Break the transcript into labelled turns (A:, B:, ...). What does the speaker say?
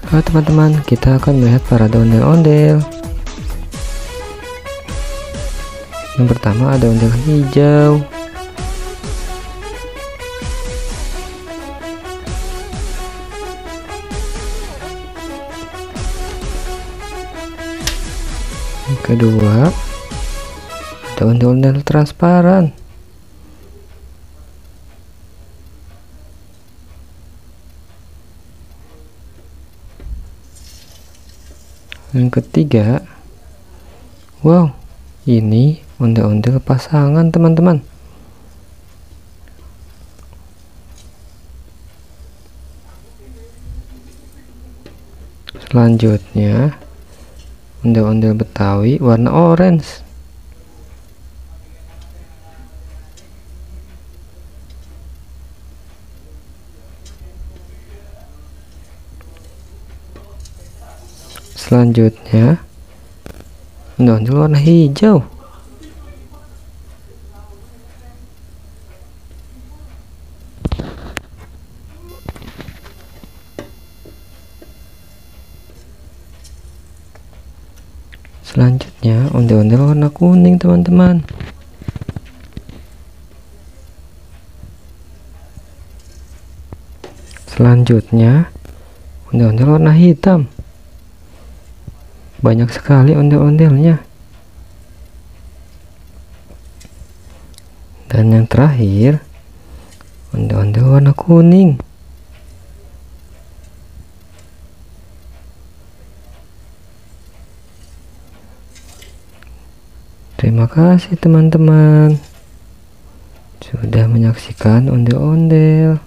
A: Halo teman-teman, kita akan melihat parade ondel-ondel. Yang pertama ada ondel hijau. Yang kedua ada ondel-ondel transparan. Yang ketiga, wow, ini ondel-ondel pasangan teman-teman. Selanjutnya ondel-ondel Betawi warna orange. Selanjutnya ondel-ondel warna hijau. Selanjutnya ondel-ondel warna kuning teman-teman. Selanjutnya ondel-ondel warna hitam. Banyak sekali ondel-ondelnya. Dan yang terakhir ondel-ondel warna kuning. Terima kasih teman-teman sudah menyaksikan ondel-ondel.